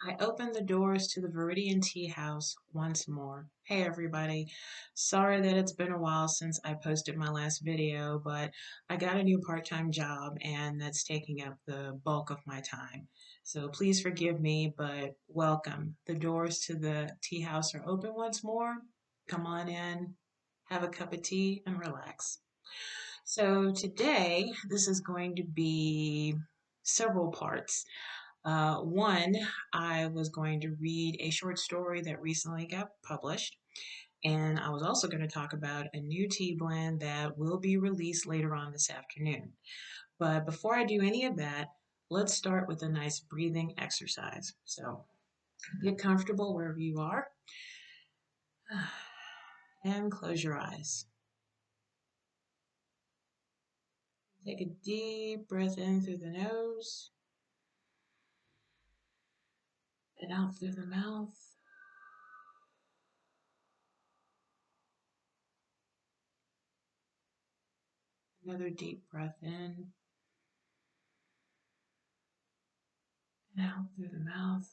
I opened the doors to the Viridian tea house once more. Hey everybody, sorry that it's been a while since I posted my last video, but I got a new part-time job and that's taking up the bulk of my time. So please forgive me, but welcome. The doors to the tea house are open once more. Come on in, have a cup of tea, and relax. So today, this is going to be several parts. One, I was going to read a short story that recently got published, and I was also going to talk about a new tea blend that will be released later on this afternoon. But before I do any of that, let's start with a nice breathing exercise. So get comfortable wherever you are and close your eyes. Take a deep breath in through the nose and out through the mouth. Another deep breath in and out through the mouth.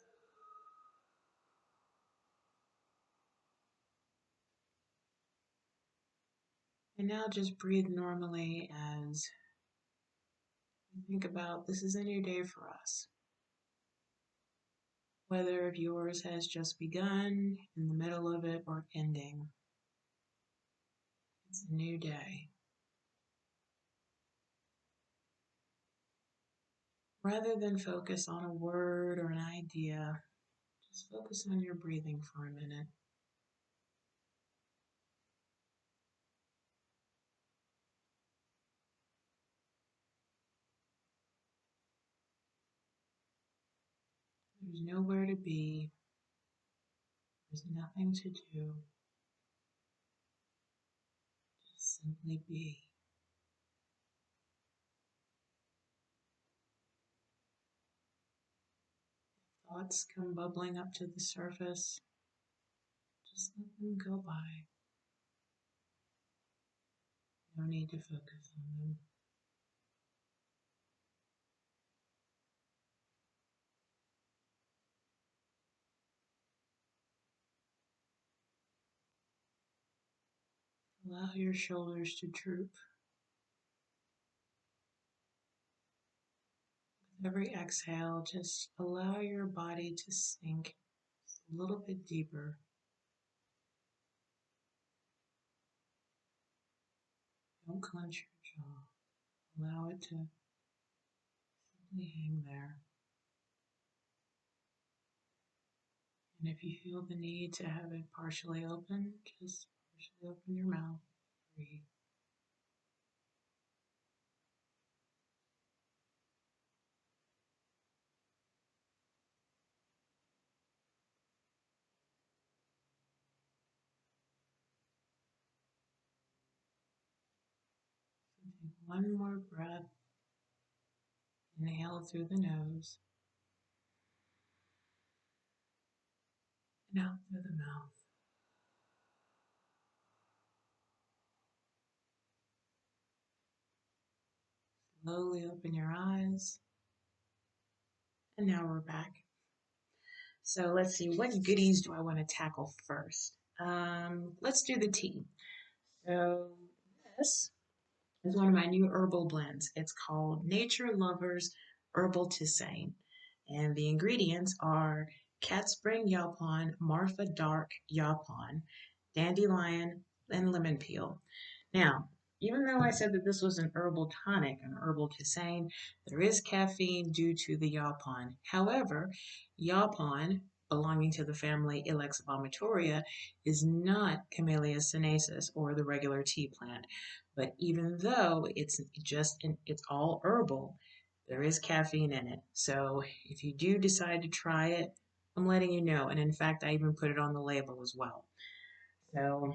And now just breathe normally as you think about this is a new day for us. Whether if yours has just begun, in the middle of it, or ending, it's a new day. Rather than focus on a word or an idea, just focus on your breathing for a minute. There's nowhere to be. There's nothing to do. Just simply be. Thoughts come bubbling up to the surface. Just let them go by. No need to focus on them. Allow your shoulders to droop. With every exhale, just allow your body to sink a little bit deeper. Don't clench your jaw. Allow it to simply hang there. And if you feel the need to have it partially open, just partially open your mouth. Breathe. So take one more breath. Inhale through the nose and out through the mouth. Slowly open your eyes. And now we're back. So let's see, what goodies do I want to tackle first? Let's do the tea. So this is one of my new herbal blends. It's called Nature Lovers Herbal Tesane. And the ingredients are cat spring yaupon, Marfa dark yaupon, dandelion, and lemon peel. Now, even though I said that this was an herbal tonic, an herbal tisane, there is caffeine due to the yaupon. However, yaupon, belonging to the family Ilex vomitoria, is not Camellia sinensis or the regular tea plant. But even though it's all herbal, there is caffeine in it. So if you do decide to try it, I'm letting you know. And in fact, I even put it on the label as well. So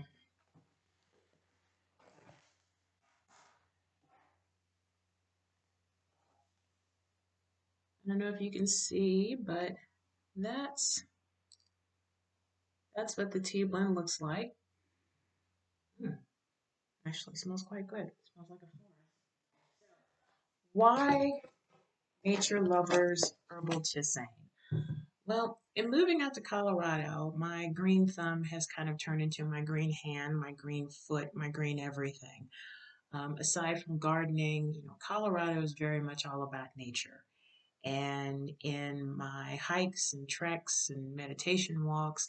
I don't know if you can see, but that's what the tea blend looks like. Actually smells quite good. It smells like a forest. Why Nature Lovers Herbal Tisane? Well, in moving out to Colorado, my green thumb has kind of turned into my green hand, my green foot, my green everything. Aside from gardening, Colorado is very much all about nature. And in my hikes and treks and meditation walks,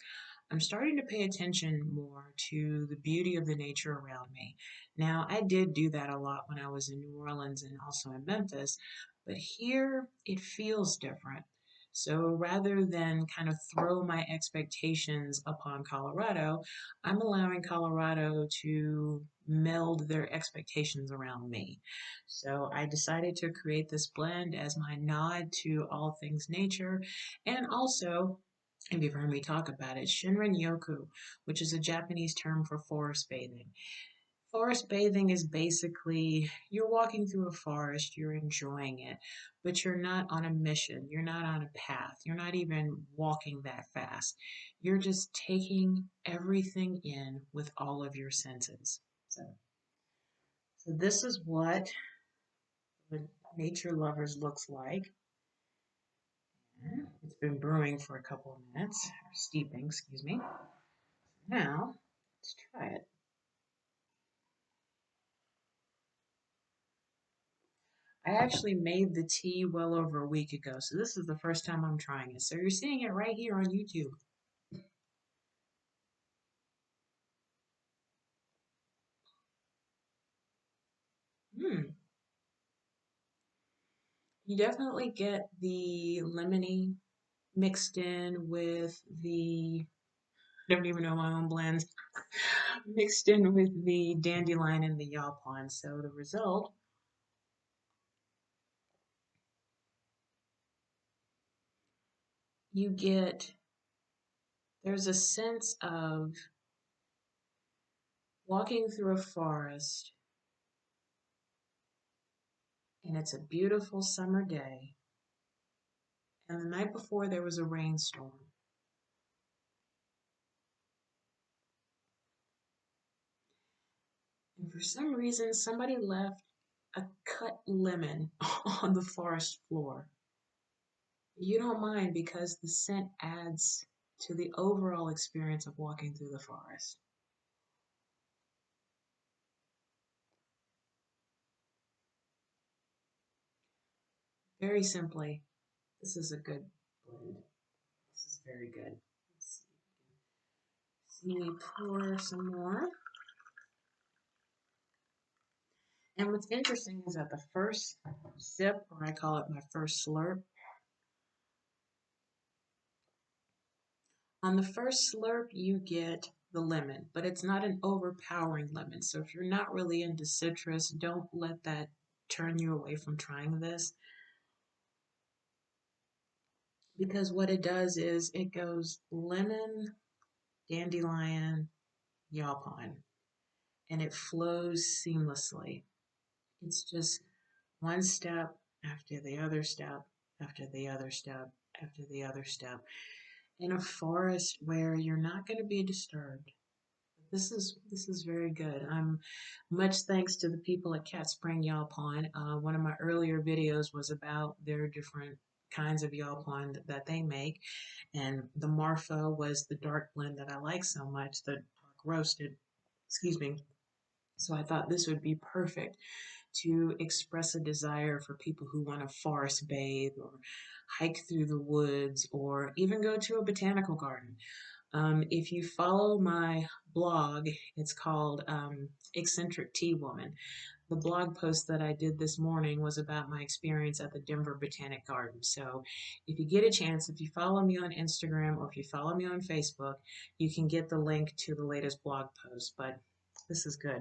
I'm starting to pay attention more to the beauty of the nature around me. Now, I did do that a lot when I was in New Orleans and also in Memphis, but here it feels different. So rather than kind of throw my expectations upon Colorado, I'm allowing Colorado to meld their expectations around me. So I decided to create this blend as my nod to all things nature, and also, if you've heard me talk about it, Shinrin Yoku, which is a Japanese term for forest bathing. Forest bathing is basically you're walking through a forest, you're enjoying it, but you're not on a mission, you're not on a path, you're not even walking that fast. You're just taking everything in with all of your senses. So this is what the nature lovers looks like. It's been brewing for a couple of minutes, or steeping, excuse me. Now, let's try it. I actually made the tea well over a week ago, so this is the first time I'm trying it. So you're seeing it right here on YouTube. Hmm. You definitely get the lemony mixed in with I don't even know my own blends, mixed in with the dandelion and the yaupon. So the result, you get, there's a sense of walking through a forest, and it's a beautiful summer day, and the night before there was a rainstorm. And for some reason, somebody left a cut lemon on the forest floor. You don't mind because the scent adds to the overall experience of walking through the forest. Very simply, this is a good blend. This is very good. Let's see me pour some more. And what's interesting is that the first sip, or I call it my first slurp, on the first slurp, you get the lemon, but it's not an overpowering lemon. So if you're not really into citrus, don't let that turn you away from trying this because what it does is it goes lemon, dandelion, yaupon, and it flows seamlessly. It's just one step after the other step, after the other step, after the other step, in a forest where you're not going to be disturbed. This is very good. Much thanks to the people at Cat Spring Yaupon. One of my earlier videos was about their different kinds of yaupon that they make, and the Marfa was the dark blend that I like so much, the dark roasted. Excuse me. So I thought this would be perfect to express a desire for people who want to forest bathe or hike through the woods or even go to a botanical garden. If you follow my blog, it's called Eccentric Tea Woman. The blog post that I did this morning was about my experience at the Denver Botanic Garden. So if you get a chance, if you follow me on Instagram or if you follow me on Facebook, you can get the link to the latest blog post. But this is good.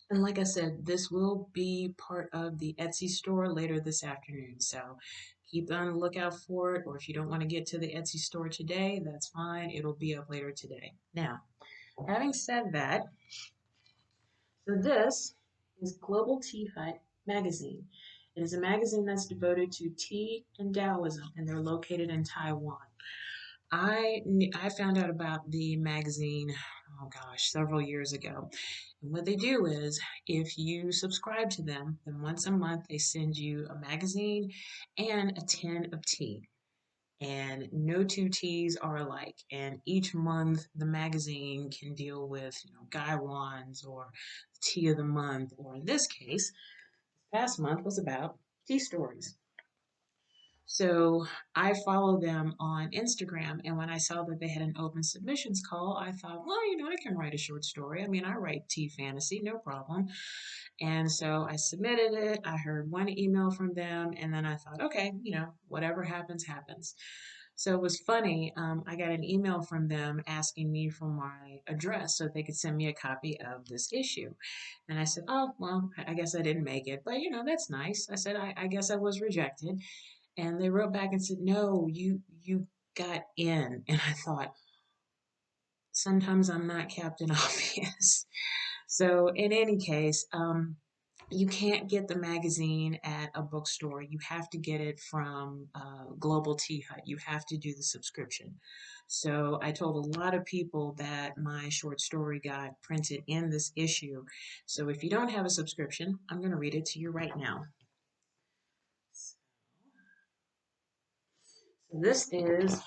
And like I said, this will be part of the Etsy store later this afternoon. So keep on the lookout for it. Or if you don't want to get to the Etsy store today, that's fine. It'll be up later today. Now, having said that, so this is Global Tea Hut magazine. It is a magazine that's devoted to tea and Taoism, and they're located in Taiwan. I found out about the magazine oh gosh, several years ago. And what they do is, if you subscribe to them, then once a month they send you a magazine and a tin of tea. And no two teas are alike. And each month, the magazine can deal with, guy wands or tea of the month, or in this case, past month was about tea stories. So I follow them on Instagram, and when I saw that they had an open submissions call, I thought, well, I can write a short story. I mean, I write tea fantasy, no problem. And so I submitted it. I heard one email from them, and then I thought, okay, whatever happens, happens. So it was funny. I got an email from them asking me for my address so they could send me a copy of this issue. And I said, oh, well, I guess I didn't make it, but that's nice. I said, I guess I was rejected. And they wrote back and said, no, you got in. And I thought, sometimes I'm not Captain Obvious. So in any case, you can't get the magazine at a bookstore. You have to get it from Global Tea Hut. You have to do the subscription. So I told a lot of people that my short story got printed in this issue. So if you don't have a subscription, I'm going to read it to you right now. So this is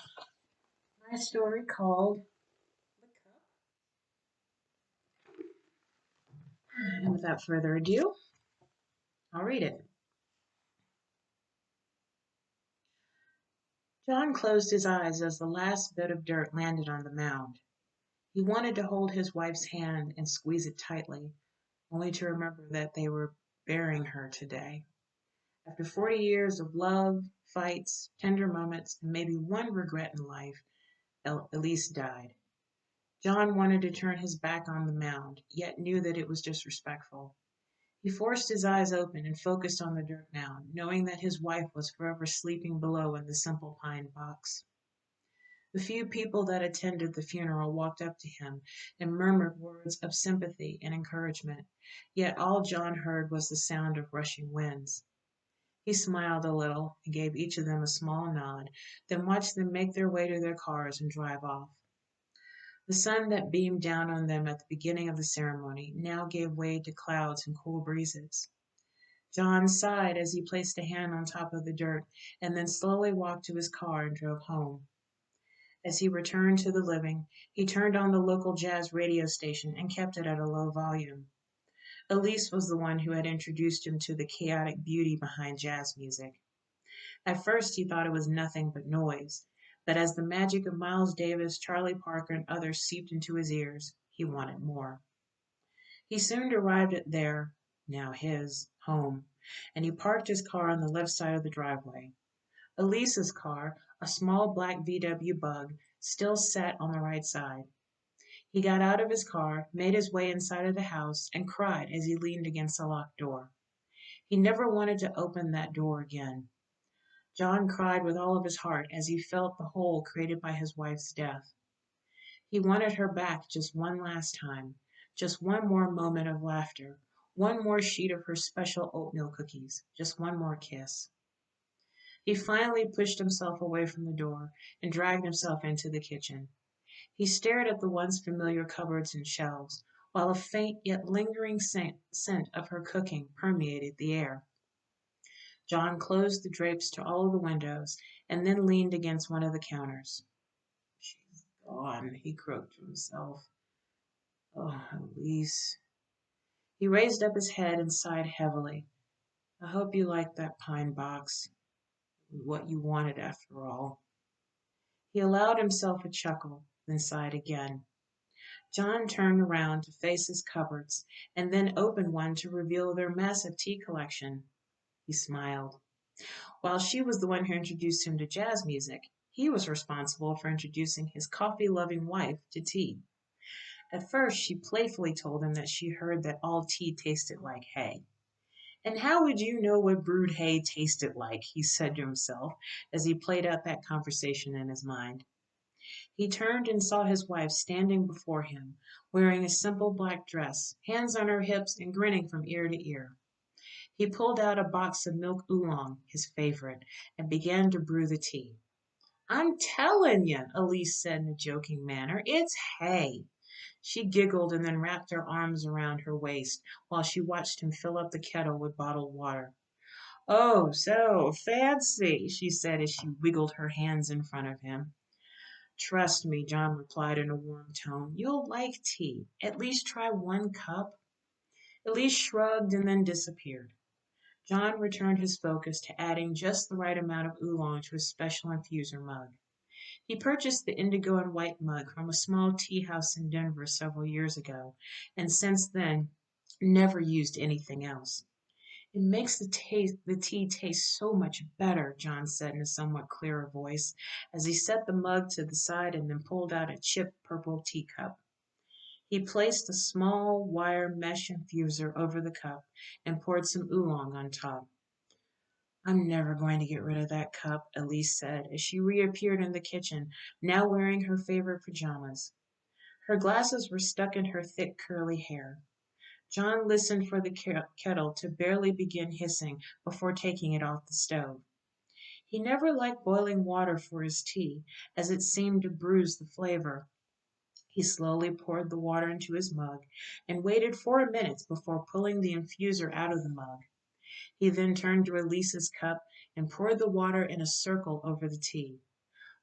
my story called The Cup. And without further ado, I'll read it. John closed his eyes as the last bit of dirt landed on the mound. He wanted to hold his wife's hand and squeeze it tightly, only to remember that they were burying her today. After 40 years of love, fights, tender moments, and maybe one regret in life, Elise died. John wanted to turn his back on the mound, yet knew that it was disrespectful. He forced his eyes open and focused on the dirt mound, knowing that his wife was forever sleeping below in the simple pine box. The few people that attended the funeral walked up to him and murmured words of sympathy and encouragement, yet all John heard was the sound of rushing winds. He smiled a little and gave each of them a small nod, then watched them make their way to their cars and drive off. The sun that beamed down on them at the beginning of the ceremony now gave way to clouds and cool breezes. John sighed as he placed a hand on top of the dirt and then slowly walked to his car and drove home. As he returned to the living, he turned on the local jazz radio station and kept it at a low volume. Elise was the one who had introduced him to the chaotic beauty behind jazz music. At first, he thought it was nothing but noise, but as the magic of Miles Davis, Charlie Parker, and others seeped into his ears, he wanted more. He soon arrived at their, now his, home, and he parked his car on the left side of the driveway. Elise's car, a small black VW Bug, still sat on the right side. He got out of his car, made his way inside of the house, and cried as he leaned against the locked door. He never wanted to open that door again. John cried with all of his heart as he felt the hole created by his wife's death. He wanted her back just one last time, just one more moment of laughter, one more sheet of her special oatmeal cookies, just one more kiss. He finally pushed himself away from the door and dragged himself into the kitchen. He stared at the once familiar cupboards and shelves, while a faint yet lingering scent of her cooking permeated the air. John closed the drapes to all of the windows and then leaned against one of the counters. She's gone, he croaked to himself. Oh, Elise. He raised up his head and sighed heavily. I hope you liked that pine box. It was what you wanted after all. He allowed himself a chuckle, then sighed again. John turned around to face his cupboards and then opened one to reveal their massive tea collection. He smiled. While she was the one who introduced him to jazz music, he was responsible for introducing his coffee-loving wife to tea. At first, she playfully told him that she heard that all tea tasted like hay. And how would you know what brewed hay tasted like? He said to himself as he played out that conversation in his mind. He turned and saw his wife standing before him, wearing a simple black dress, hands on her hips and grinning from ear to ear. He pulled out a box of milk oolong, his favorite, and began to brew the tea. I'm telling you, Elise said in a joking manner, it's hay. She giggled and then wrapped her arms around her waist while she watched him fill up the kettle with bottled water. "Oh, so fancy," she said as she wiggled her hands in front of him. "Trust me," John replied in a warm tone. "You'll like tea. At least try one cup." Elise shrugged and then disappeared. John returned his focus to adding just the right amount of oolong to his special infuser mug. He purchased the indigo and white mug from a small tea house in Denver several years ago, and since then never used anything else. "It makes the tea taste so much better," John said in a somewhat clearer voice, as he set the mug to the side and then pulled out a chipped purple teacup. He placed a small wire mesh infuser over the cup and poured some oolong on top. "I'm never going to get rid of that cup," Elise said as she reappeared in the kitchen, now wearing her favorite pajamas. Her glasses were stuck in her thick curly hair. John listened for the kettle to barely begin hissing before taking it off the stove. He never liked boiling water for his tea, as it seemed to bruise the flavor. He slowly poured the water into his mug and waited 4 minutes before pulling the infuser out of the mug. He then turned to Elise's cup and poured the water in a circle over the tea.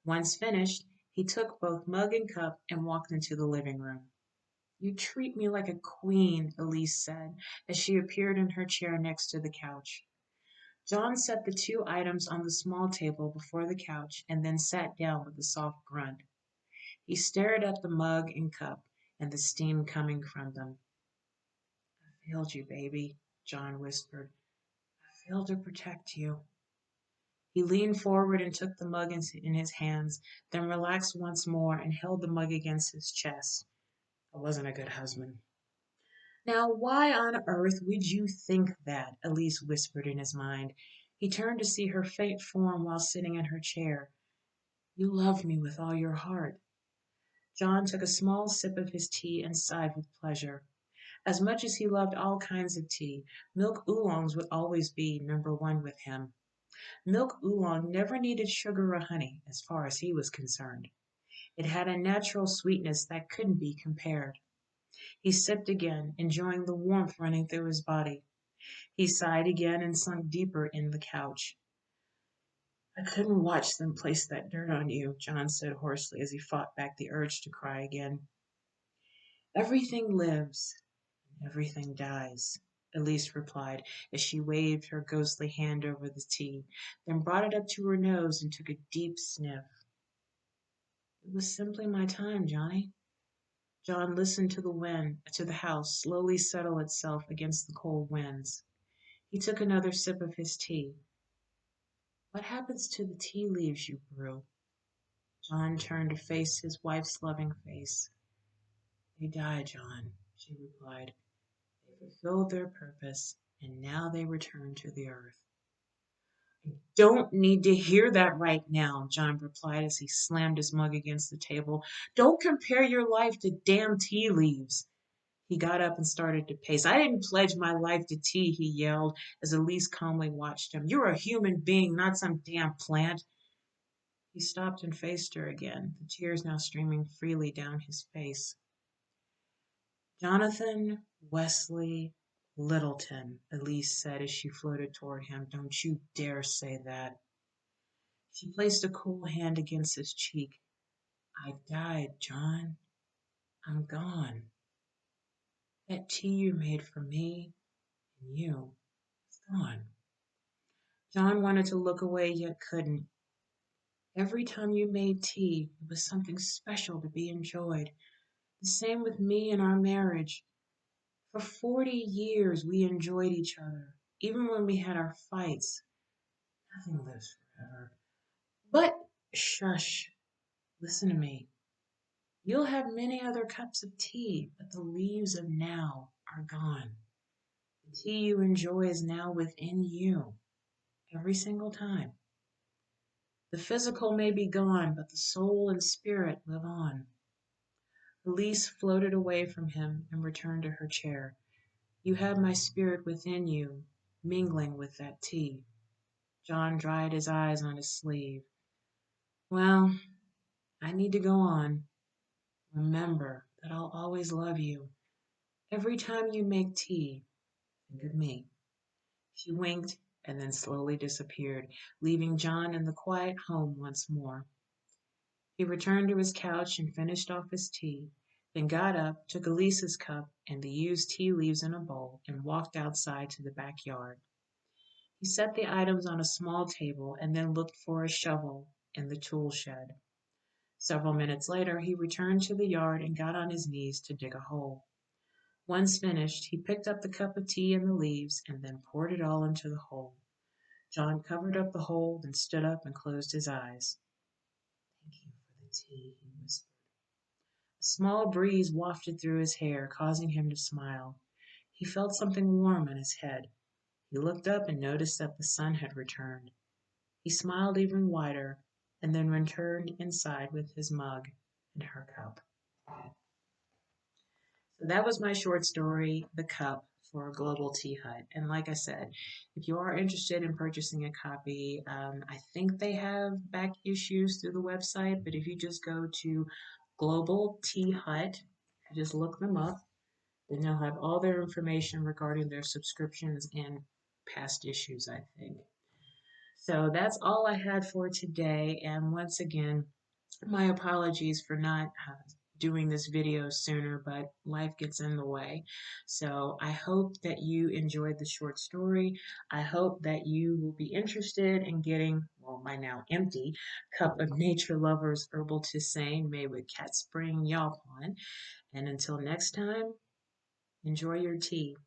Once finished, he took both mug and cup and walked into the living room. "You treat me like a queen," Elise said as she appeared in her chair next to the couch. John set the two items on the small table before the couch and then sat down with a soft grunt. He stared at the mug and cup and the steam coming from them. "I failed you, baby," John whispered. "I failed to protect you." He leaned forward and took the mug in his hands, then relaxed once more and held the mug against his chest. "I wasn't a good husband." "Now, why on earth would you think that?" Elise whispered in his mind. He turned to see her faint form while sitting in her chair. "You love me with all your heart." John took a small sip of his tea and sighed with pleasure. As much as he loved all kinds of tea, milk oolongs would always be number one with him. Milk oolong never needed sugar or honey, as far as he was concerned. It had a natural sweetness that couldn't be compared. He sipped again, enjoying the warmth running through his body. He sighed again and sunk deeper in the couch. "I couldn't watch them place that dirt on you," John said hoarsely as he fought back the urge to cry again. "Everything lives and everything dies," Elise replied as she waved her ghostly hand over the tea, then brought it up to her nose and took a deep sniff. "It was simply my time, Johnny." John listened to the house slowly settle itself against the cold winds. He took another sip of his tea. "What happens to the tea leaves you brew?" John turned to face his wife's loving face. "They die, John," she replied. "They fulfilled their purpose, and now they return to the earth." "I don't need to hear that right now," John replied as he slammed his mug against the table. "Don't compare your life to damn tea leaves." He got up and started to pace. "I didn't pledge my life to tea," he yelled as Elise calmly watched him. "You're a human being, not some damn plant." He stopped and faced her again, the tears now streaming freely down his face. "Jonathan Wesley Littleton," Elise said as she floated toward him. "Don't you dare say that." She placed a cool hand against his cheek. "I died, John. I'm gone. That tea you made for me and you is gone." John wanted to look away yet couldn't. "Every time you made tea, it was something special to be enjoyed. The same with me and our marriage. For 40 years we enjoyed each other, even when we had our fights. Nothing lives forever. But, shush, listen to me. You'll have many other cups of tea, but the leaves of now are gone. The tea you enjoy is now within you, every single time. The physical may be gone, but the soul and spirit live on." Elise floated away from him and returned to her chair. "You have my spirit within you, mingling with that tea." John dried his eyes on his sleeve. "Well, I need to go on. Remember that I'll always love you. Every time you make tea, think of me." She winked and then slowly disappeared, leaving John in the quiet home once more. He returned to his couch and finished off his tea, then got up, took Elisa's cup and the used tea leaves in a bowl, and walked outside to the backyard. He set the items on a small table and then looked for a shovel in the tool shed. Several minutes later, he returned to the yard and got on his knees to dig a hole. Once finished, he picked up the cup of tea and the leaves and then poured it all into the hole. John covered up the hole, then stood up and closed his eyes. "Thank you for the tea," he whispered. A small breeze wafted through his hair, causing him to smile. He felt something warm on his head. He looked up and noticed that the sun had returned. He smiled even wider and then returned inside with his mug and her cup. So that was my short story, The Cup, for Global Tea Hut. And like I said, if you are interested in purchasing a copy, I think they have back issues through the website, but if you just go to Global Tea Hut, just look them up, then they'll have all their information regarding their subscriptions and past issues, I think. So that's all I had for today. And once again, my apologies for not doing this video sooner, but life gets in the way. So I hope that you enjoyed the short story. I hope that you will be interested in getting, well, my now empty cup of Nature Lovers Herbal Tesane made with cat spring yaupon. And until next time, enjoy your tea.